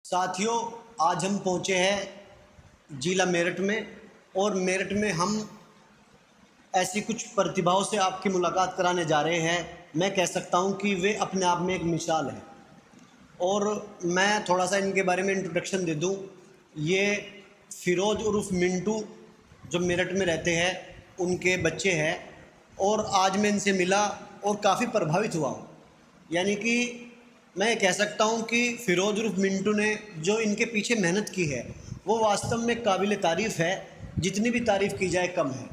साथियों, आज हम पहुंचे हैं जिला मेरठ में और मेरठ में हम ऐसी कुछ प्रतिभाओं से आपकी मुलाकात कराने जा रहे हैं। मैं कह सकता हूं कि वे अपने आप में एक मिसाल है। और मैं थोड़ा सा इनके बारे में इंट्रोडक्शन दे दूं। ये फ़िरोज़ उर्फ़ मिंटू जो मेरठ में रहते हैं, उनके बच्चे हैं। और आज मैं इनसे मिला और काफ़ी प्रभावित हुआ हूँ। यानी कि मैं ये कह सकता हूँ कि फ़िरोज़ उर्फ़ मिंटू ने जो इनके पीछे मेहनत की है वो वास्तव में काबिल तारीफ़ है। जितनी भी तारीफ़ की जाए कम है।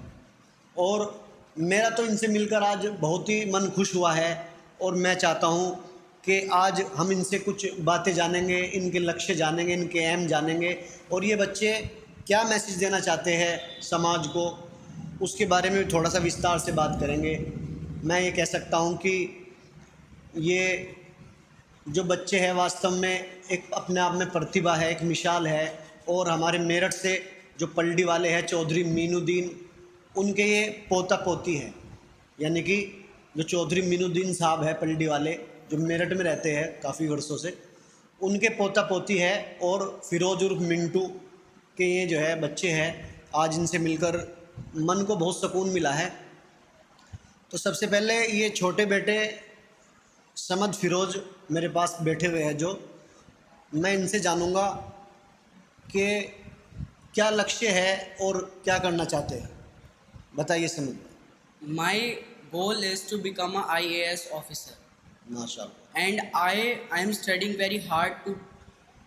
और मेरा तो इनसे मिलकर आज बहुत ही मन खुश हुआ है। और मैं चाहता हूँ कि आज हम इनसे कुछ बातें जानेंगे, इनके लक्ष्य जानेंगे, इनके एम जानेंगे और ये बच्चे क्या मैसेज देना चाहते हैं समाज को, उसके बारे में थोड़ा सा विस्तार से बात करेंगे। मैं ये कह सकता हूँ कि ये जो बच्चे हैं वास्तव में एक अपने आप में प्रतिभा है, एक मिसाल है। और हमारे मेरठ से जो पलडी वाले हैं चौधरी मीनुद्दीन, उनके ये पोता पोती है। यानी कि जो चौधरी मीनुद्दीन साहब है पलडी वाले, जो मेरठ में रहते हैं काफ़ी वर्षों से, उनके पोता पोती है। और फ़िरोज़ उर्फ़ मिंटू के ये जो है बच्चे हैं। आज इनसे मिलकर मन को बहुत सुकून मिला है। तो सबसे पहले ये छोटे बेटे समद फ़िरोज़ मेरे पास बैठे हुए हैं, जो मैं इनसे जानूंगा कि क्या लक्ष्य है और क्या करना चाहते हैं। बताइए Samad. My goal is to become a IAS officer, माशाल्लाह। and I am studying very hard to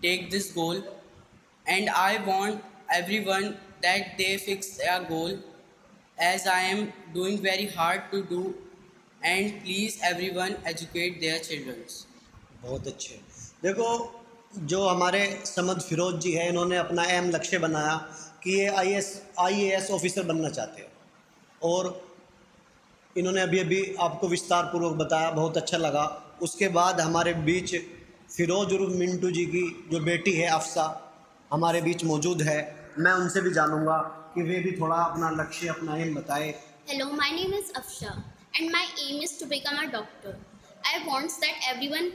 take this goal, and I want everyone that they fix a goal as I am doing very hard to do, and please everyone educate their children. बहुत अच्छे। देखो, जो हमारे समद फ़िरोज़ जी हैं, इन्होंने अपना अहम लक्ष्य बनाया कि ये IAS ऑफिसर बनना चाहते हैं। और इन्होंने अभी अभी आपको विस्तार पूर्वक बताया, बहुत अच्छा लगा। उसके बाद हमारे बीच फ़िरोज़ उर्फ़ मिंटू जी की जो बेटी है अफ़सा हमारे बीच मौजूद है। मैं उनसे भी जानूंगा कि वे भी थोड़ा अपना लक्ष्य, अपना एम बताएं। Hello, my name is Afsha, and my aim is to become a doctor. I want that everyone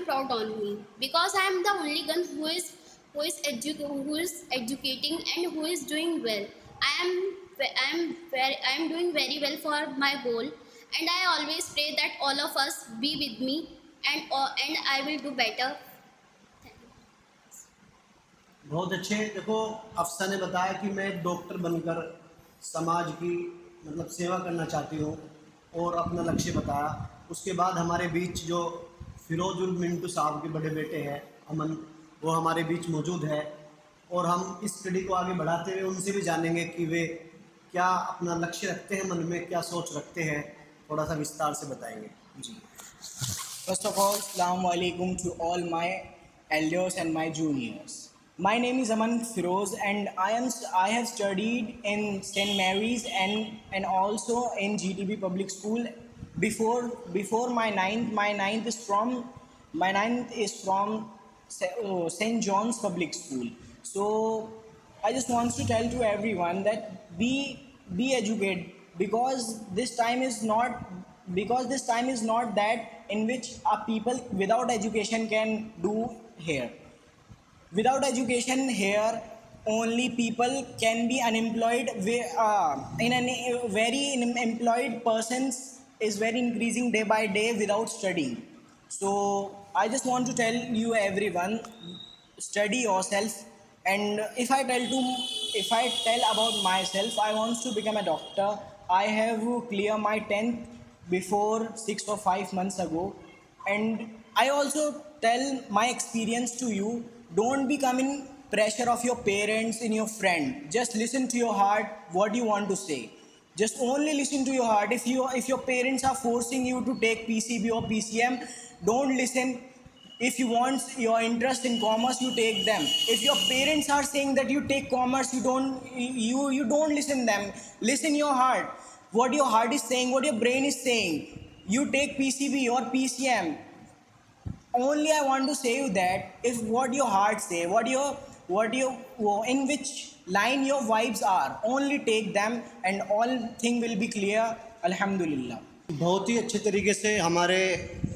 proud on me because I am the only one who is educating and who is doing well. I am doing very well for my goal, and I always pray that all of us be with me, and I will do better. बहुत अच्छे। देखो, अफ़सा ने बताया कि मैं एक doctor बनकर समाज की मतलब सेवा करना चाहती हूँ और अपना लक्ष्य बताया। उसके बाद हमारे बीच जो फ़िरोज़ उर्फ़ मिंटू साहब के बड़े बेटे हैं अमन, वो हमारे बीच मौजूद है। और हम इस स्टडी को आगे बढ़ाते हुए उनसे भी जानेंगे कि वे क्या अपना लक्ष्य रखते हैं, मन में क्या सोच रखते हैं। थोड़ा सा विस्तार से बताएंगे जी। First of all, Assalamu alaikum to all my elders and my juniors. My name is Aman Firoz, and I have studied in St. Mary's and also in GTB Public School before my ninth. My ninth is from St. John's Public School. So I just want to tell to everyone that be educated, because this time is not that in which a people without education can do here. Without education here, only people can be unemployed. Very unemployed persons is very increasing day by day without studying. So I just want to tell you everyone, study yourself. And if I tell about myself, I want to become a doctor. I have cleared my 10th before 6 or 5 months ago, and I also tell my experience to you. Don't become in pressure of your parents and your friend. Just listen to your heart what you want to say. Just only listen to your heart. If your parents are forcing you to take PCB or PCM, don't listen. If you want your interest in commerce, you take them. If your parents are saying that you take commerce, you don't listen them. Listen your heart. What your heart is saying, what your brain is saying. You take PCB or PCM. Only I want to say you that if what your heart say, in which line your vibes are, only take them and all thing will be clear. Alhamdulillah. बहुत ही अच्छे तरीके से हमारे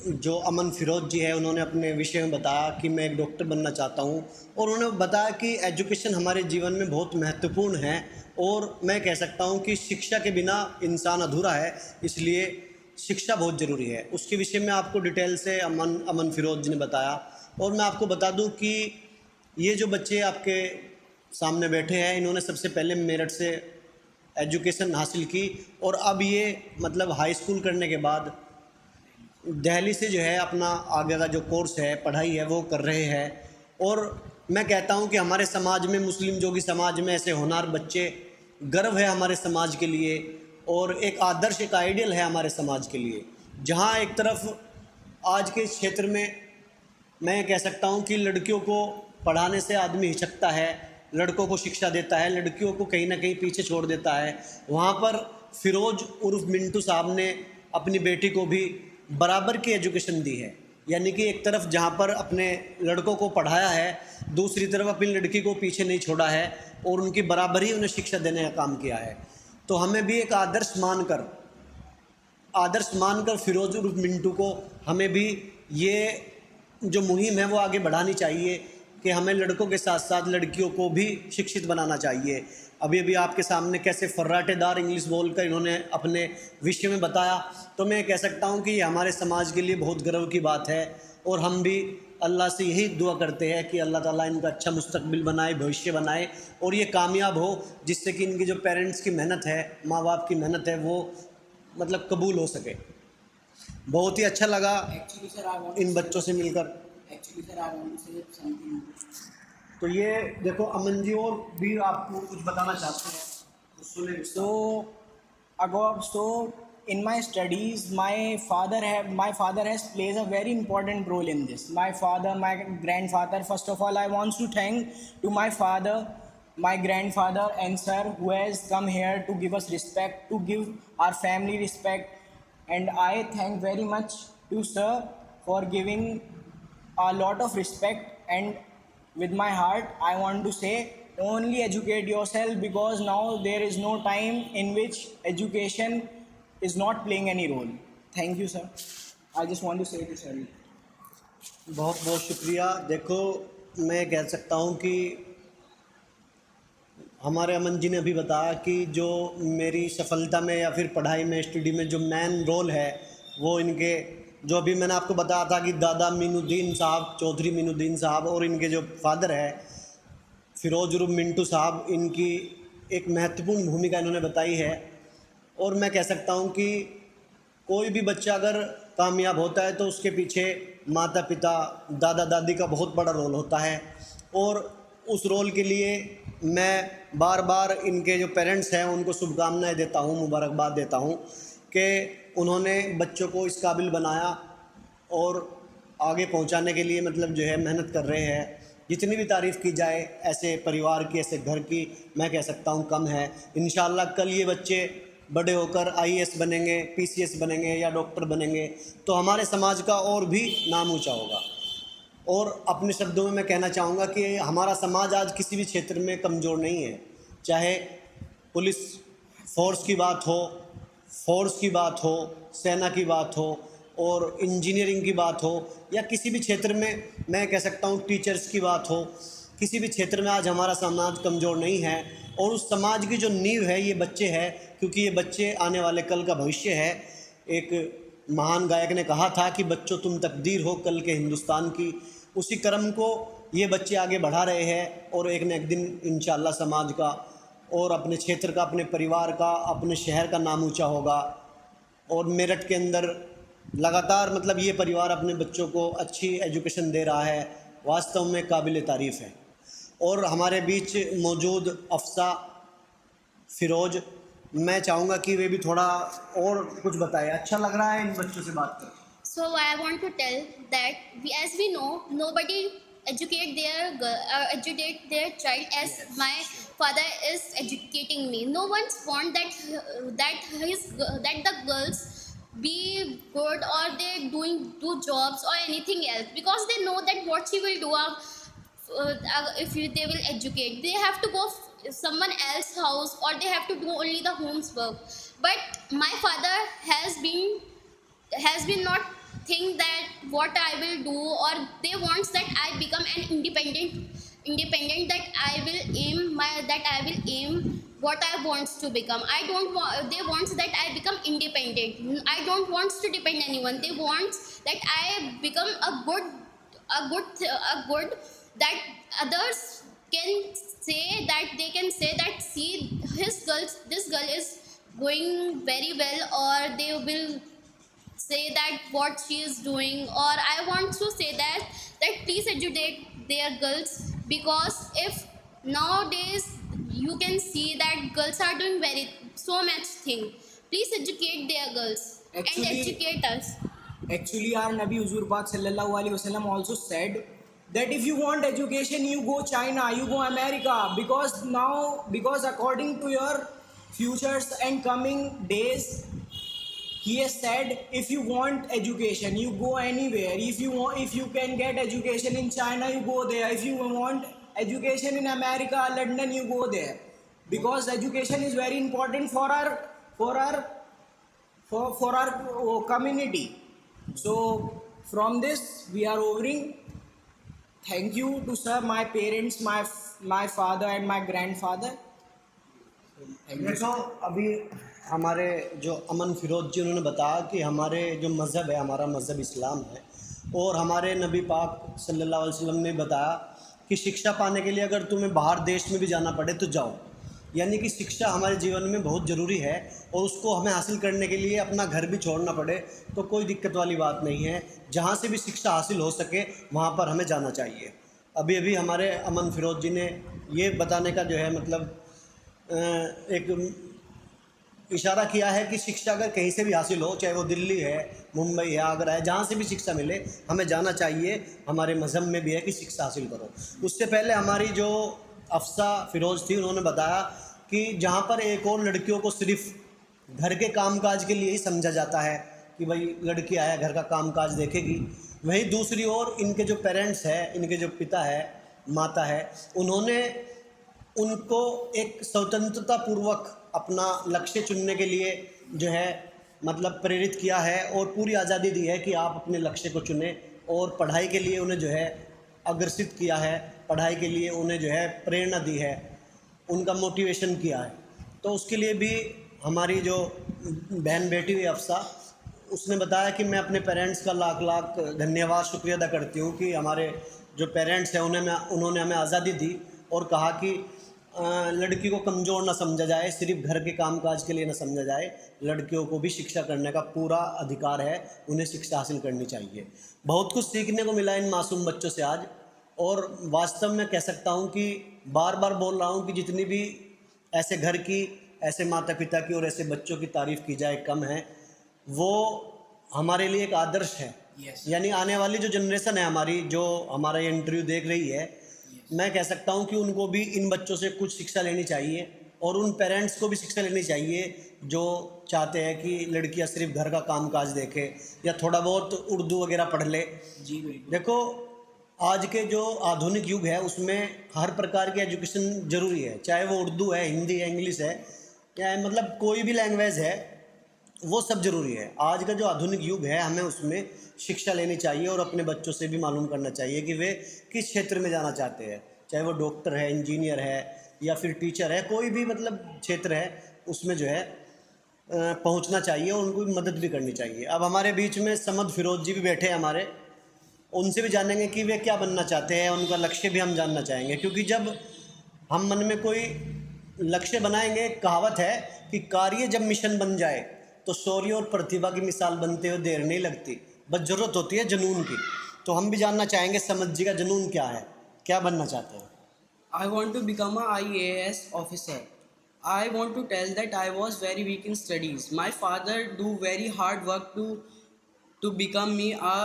जो अमन फ़िरोज़ जी है, उन्होंने अपने विषय में बताया कि मैं एक डॉक्टर बनना चाहता हूँ, और उन्होंने बताया कि एजुकेशन हमारे जीवन में बहुत महत्वपूर्ण है, और मैं कह सकता हूँ कि शिक्षा के बिना इंसान अधूरा है, इसलिए शिक्षा बहुत ज़रूरी है। उसके विषय में आपको डिटेल से अमन अमन फ़िरोज़ जी ने बताया। और मैं आपको बता दूँ कि ये जो बच्चे आपके सामने बैठे हैं, इन्होंने सबसे पहले मेरठ से एजुकेशन हासिल की, और अब ये मतलब हाई स्कूल करने के बाद दिल्ली से जो है अपना आगे का जो कोर्स है, पढ़ाई है, वो कर रहे हैं। और मैं कहता हूँ कि हमारे समाज में, मुस्लिम जोगी समाज में ऐसे होनहार बच्चे गर्व है हमारे समाज के लिए, और एक आदर्श, एक आइडियल है हमारे समाज के लिए। जहाँ एक तरफ आज के क्षेत्र में मैं कह सकता हूँ कि लड़कियों को पढ़ाने से आदमी हिचकता है, लड़कों को शिक्षा देता है, लड़कियों को कहीं ना कहीं पीछे छोड़ देता है, वहाँ पर फ़िरोज़ उर्फ मिंटू साहब ने अपनी बेटी को भी बराबर की एजुकेशन दी है। यानी कि एक तरफ जहाँ पर अपने लड़कों को पढ़ाया है, दूसरी तरफ अपनी लड़की को पीछे नहीं छोड़ा है, और उनकी बराबरी उन्हें शिक्षा देने का काम किया है। तो हमें भी एक आदर्श मानकर फ़िरोज़ उर्फ मिंटू को हमें भी ये जो मुहिम है वो आगे बढ़ानी चाहिए कि हमें लड़कों के साथ साथ लड़कियों को भी शिक्षित बनाना चाहिए। अभी अभी आपके सामने कैसे फर्राटेदार इंग्लिश बोलकर इन्होंने अपने विषय में बताया, तो मैं कह सकता हूँ कि ये हमारे समाज के लिए बहुत गर्व की बात है। और हम भी अल्लाह से यही दुआ करते हैं कि अल्लाह ताला इनका अच्छा मुस्तकबिल बनाए, भविष्य बनाए, और ये कामयाब हो, जिससे कि इनकी जो पेरेंट्स की मेहनत है, माँ बाप की मेहनत है, वो मतलब कबूल हो सके। बहुत ही अच्छा लगा Actually, sir, I want इन बच्चों से मिलकर। actually, sir, I want to say something. तो ये देखो अमन जी, और भी आपको कुछ बताना चाहते हैं तो सुने। So in my studies, my father has plays a very important role in this. My father, my grandfather. First of all, I want to thank to my father, my grandfather, and sir who has come here to give us respect, to give our family respect, and I thank very much to sir for giving a lot of respect. And with my heart I want to say, only educate yourself, because now there is no time in which education is not playing any role. Thank you, sir. I just want to say this early. बहुत बहुत शुक्रिया। देखो मैं कह सकता हूँ कि हमारे अमन जी ने अभी बताया कि जो मेरी सफलता में या फिर पढ़ाई में, स्टडी में जो मेन रोल है, वो इनके, जो अभी मैंने आपको बताया था कि दादा मीनुद्दीन साहब, चौधरी मीनुद्दीन साहब, और इनके जो फादर है फ़िरोज़ उर्फ मिंटू साहब, इनकी एक महत्वपूर्ण भूमिका इन्होंने बताई है। और मैं कह सकता हूँ कि कोई भी बच्चा अगर कामयाब होता है तो उसके पीछे माता पिता, दादा दादी का बहुत बड़ा रोल होता है, और उस रोल के लिए मैं बार बार इनके जो पेरेंट्स हैं उनको शुभकामनाएं देता हूँ, मुबारकबाद देता हूँ कि उन्होंने बच्चों को इस काबिल बनाया और आगे पहुँचाने के लिए मतलब जो है मेहनत कर रहे हैं। जितनी भी तारीफ़ की जाए ऐसे परिवार की, ऐसे घर की, मैं कह सकता हूँ कम है। इंशाल्लाह कल ये बच्चे बड़े होकर IAS बनेंगे, PCS बनेंगे या डॉक्टर बनेंगे तो हमारे समाज का और भी नाम ऊंचा होगा। और अपने शब्दों में मैं कहना चाहूँगा कि हमारा समाज आज किसी भी क्षेत्र में कमज़ोर नहीं है, चाहे पुलिस फोर्स की बात हो, सेना की बात हो, और इंजीनियरिंग की बात हो, या किसी भी क्षेत्र में मैं कह सकता हूँ टीचर्स की बात हो, किसी भी क्षेत्र में आज हमारा समाज कमज़ोर नहीं है। और उस समाज की जो नींव है ये बच्चे हैं, क्योंकि ये बच्चे आने वाले कल का भविष्य है। एक महान गायक ने कहा था कि बच्चों तुम तकदीर हो कल के हिंदुस्तान की। उसी क्रम को ये बच्चे आगे बढ़ा रहे हैं, और एक न एक दिन इंशाअल्लाह समाज का और अपने क्षेत्र का, अपने परिवार का, अपने शहर का नाम ऊँचा होगा। और मेरठ के अंदर लगातार मतलब ये परिवार अपने बच्चों को अच्छी एजुकेशन दे रहा है, वास्तव में काबिल तारीफ़ है। और हमारे बीच मौजूद अफ़सा फ़िरोज़, मैं चाहूँगा कि वे भी थोड़ा और कुछ बताएं। अच्छा लग रहा है इन बच्चों से बात करके। So I want to tell that as we know, nobody educate their child as my father is educating me. No one want that the girls be good or they do jobs or anything else, because they know that what she will do if they will educate. They have to go someone else's house, or they have to do only the home's work. But my father has been not think that what I will do, or they wants that I become an independent, that I will aim what I wants to become. I don't want, they wants that I become independent. I don't want to depend anyone. They wants that I become a good that others can say, that they can say that, see, this girl is going very well, or they will say that what she is doing. Or I want to say that please educate their girls, because if nowadays you can see that girls are doing very so much thing. Please educate their girls and Actually- educate us. Actually, our Nabi Huzur Pak Sallallahu Alaihi Wasallam also said that if you want education, you go China, you go America, because according to your futures and coming days, he has said, if you want education, you go anywhere. If you can get education in China, you go there. If you want education in America, London, you go there, because education is very important for our community. So from this we are overing. Thank you to sir, my parents, my father and my grandfather. देखो अभी हमारे जो अमन फिरोज जी, उन्होंने बताया कि हमारे जो मज़हब है, हमारा मज़हब इस्लाम है, और हमारे नबी पाक सल्लल्लाहु अलैहि वसल्लम ने बताया कि शिक्षा पाने के लिए अगर तुम्हें बाहर देश में भी जाना पड़े तो जाओ। यानी कि शिक्षा हमारे जीवन में बहुत ज़रूरी है, और उसको हमें हासिल करने के लिए अपना घर भी छोड़ना पड़े तो कोई दिक्कत वाली बात नहीं है। जहाँ से भी शिक्षा हासिल हो सके वहाँ पर हमें जाना चाहिए। अभी अभी हमारे अमन फिरोज जी ने ये बताने का जो है मतलब एक इशारा किया है कि शिक्षा अगर कहीं से भी हासिल हो, चाहे वो दिल्ली है, मुंबई है, आगरा है, जहाँ से भी शिक्षा मिले हमें जाना चाहिए। हमारे मज़हब में भी है कि शिक्षा हासिल करो। उससे पहले हमारी जो अफसा फिरोज़ थी, उन्होंने बताया कि जहाँ पर एक और लड़कियों को सिर्फ घर के कामकाज के लिए ही समझा जाता है कि भाई लड़की आया घर का कामकाज देखेगी, वहीं दूसरी ओर इनके जो पेरेंट्स हैं, इनके जो पिता है, माता है, उन्होंने उनको एक स्वतंत्रता पूर्वक अपना लक्ष्य चुनने के लिए जो है मतलब प्रेरित किया है, और पूरी आज़ादी दी है कि आप अपने लक्ष्य को चुनें, और पढ़ाई के लिए उन्हें जो है अग्रसित किया है, पढ़ाई के लिए उन्हें जो है प्रेरणा दी है, उनका मोटिवेशन किया है। तो उसके लिए भी हमारी जो बहन बेटी हुई अफसा, उसने बताया कि मैं अपने पेरेंट्स का लाख लाख धन्यवाद शुक्रिया अदा करती हूँ कि हमारे जो पेरेंट्स हैं उन्होंने हमें आज़ादी दी और कहा कि लड़की को कमज़ोर ना समझा जाए, सिर्फ घर के कामकाज के लिए ना समझा जाए, लड़कियों को भी शिक्षा करने का पूरा अधिकार है, उन्हें शिक्षा हासिल करनी चाहिए। बहुत कुछ सीखने को मिला इन मासूम बच्चों से आज, और वास्तव में कह सकता हूँ कि बार बार बोल रहा हूँ कि जितनी भी ऐसे घर की, ऐसे माता पिता की और ऐसे बच्चों की तारीफ़ की जाए कम है। वो हमारे लिए एक आदर्श है। यानी आने वाली जो जनरेशन है हमारी, जो हमारा ये इंटरव्यू देख रही है, मैं कह सकता हूँ कि उनको भी इन बच्चों से कुछ शिक्षा लेनी चाहिए, और उन पेरेंट्स को भी शिक्षा लेनी चाहिए जो चाहते हैं कि लड़कियाँ सिर्फ घर का कामकाज देखे या थोड़ा बहुत उर्दू वगैरह पढ़ ले। जी बिल्कुल। देखो आज के जो आधुनिक युग है उसमें हर प्रकार की एजुकेशन ज़रूरी है, चाहे वो उर्दू है, हिंदी है, इंग्लिश है, या मतलब कोई भी लैंग्वेज है, वो सब ज़रूरी है। आज का जो आधुनिक युग है हमें उसमें शिक्षा लेनी चाहिए, और अपने बच्चों से भी मालूम करना चाहिए कि वे किस क्षेत्र में जाना चाहते हैं, चाहे वो डॉक्टर है, इंजीनियर है, या फिर टीचर है, कोई भी मतलब क्षेत्र है उसमें जो है पहुंचना चाहिए, और उनको मदद भी करनी चाहिए। अब हमारे बीच में समद फिरोज जी भी बैठे हैं हमारे, उनसे भी जानेंगे कि वे क्या बनना चाहते हैं, उनका लक्ष्य भी हम जानना चाहेंगे, क्योंकि जब हम मन में कोई लक्ष्य बनाएंगे, कहावत है कि कार्य जब मिशन बन जाए तो शौर्य और प्रतिभा की मिसाल बनते हुए देर नहीं लगती, बस ज़रूरत होती है जुनून की। तो हम भी जानना चाहेंगे समद जी का जुनून क्या है, क्या बनना चाहते हैं। I want to become a IAS officer. I want to tell that I was very weak in studies. My father do very hard work to become me a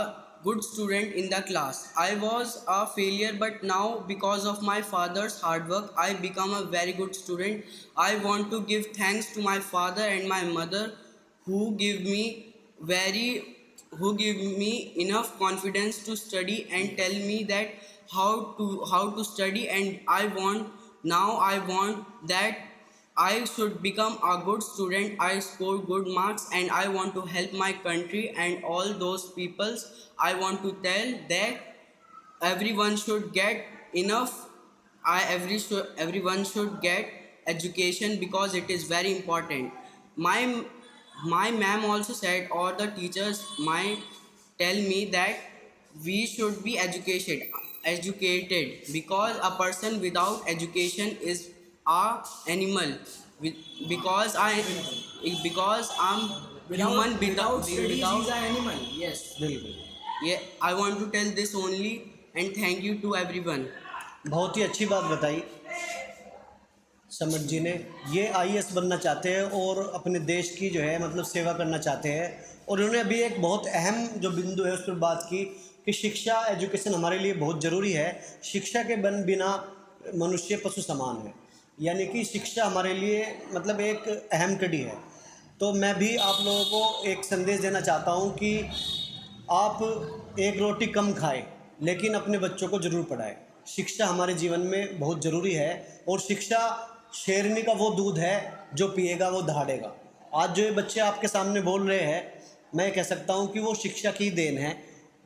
good student in the class. I was a failure, but now because of my father's hard work, I become a very good student. I want to give thanks to my father and my mother who give me enough confidence to study and tell me that how to study, and I want that I should become a good student. I score good marks and I want to help my country and all those peoples. I want to tell that everyone should get enough. Everyone should get education because it is very important. My ma'am also said, or the teachers might tell me that we should be educated because a person without education is a animal. With- because I because I'm human without studies, without he's an animal. Yes. बिल्कुल, yeah, I want to tell this only and thank you to everyone. बहुत ही अच्छी बात बताई summer जी ने। ये IAS बनना चाहते हैं और अपने देश की जो है मतलब सेवा करना चाहते हैं, और उन्होंने अभी एक बहुत अहम जो बिंदु है उस पर बात की कि शिक्षा, एजुकेशन हमारे लिए बहुत ज़रूरी है। शिक्षा के बिना मनुष्य पशु समान है, यानी कि शिक्षा हमारे लिए मतलब एक अहम कड़ी है। तो मैं भी आप लोगों को एक संदेश देना चाहता हूँ कि आप एक रोटी कम खाएं लेकिन अपने बच्चों को ज़रूर पढ़ाएं। शिक्षा हमारे जीवन में बहुत ज़रूरी है, और शिक्षा शेरनी का वो दूध है जो पिएगा वो दहाड़ेगा। आज जो ये बच्चे आपके सामने बोल रहे हैं, मैं कह सकता हूँ कि वो शिक्षा की देन है।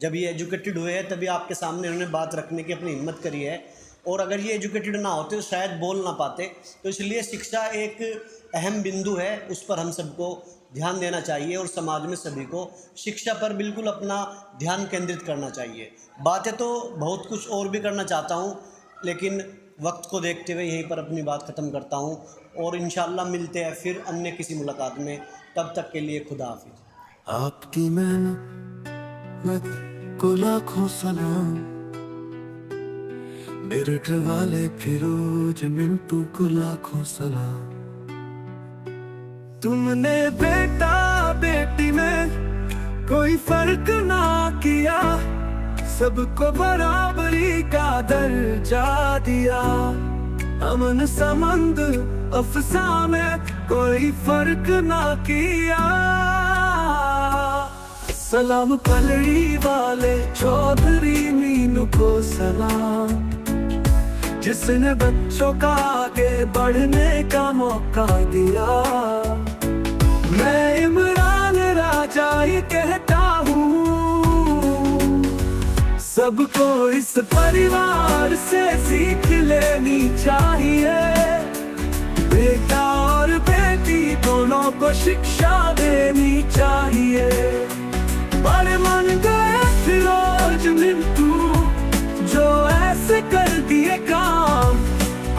जब ये एजुकेटेड हुए हैं तभी आपके सामने उन्होंने बात रखने की अपनी हिम्मत करी है, और अगर ये एजुकेटेड ना होते तो शायद बोल ना पाते। तो इसलिए शिक्षा एक अहम बिंदु है, उस पर हम सबको ध्यान देना चाहिए, और समाज में सभी को शिक्षा पर बिल्कुल अपना ध्यान केंद्रित करना चाहिए। बातें तो बहुत कुछ और भी करना चाहता हूँ, लेकिन वक्त को देखते हुए यहीं पर अपनी बात ख़त्म करता हूँ, और इंशाअल्लाह मिलते हैं फिर अन्य किसी मुलाकात में। तब तक के लिए खुदा हाफिज़। आपकी मेहनत को लाखों सलाम, मेरठ वाले फिरोज मिंटू को लाखों सलाम। तुमने बेटा बेटी में कोई फर्क ना किया, सबको बराबरी का दर्जा दिया। अमन समंद अफसा में कोई फर्क ना किया। सलाम पलड़ी वाले चौधरी मीनू को सलाम, जिसने बच्चों का आगे बढ़ने का मौका दिया। मैं इमरान राजा ये कहता हूँ, सबको इस परिवार से सीख लेनी चाहिए। बेटा और बेटी दोनों को शिक्षा देनी चाहिए। बड़े मन गए फिरोज मिंटू जो ऐसे कर दिए काम,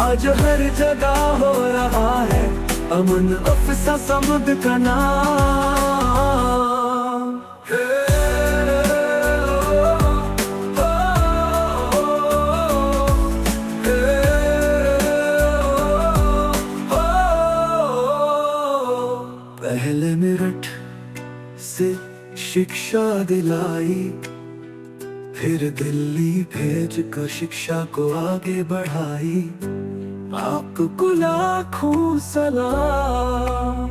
आज हर जगह हो रहा है अमन अफसा समद का नाम। पहले मेरठ से शिक्षा दिलाई, फिर दिल्ली भेज कर शिक्षा को आगे बढ़ाई। आपको लाखों सलाम।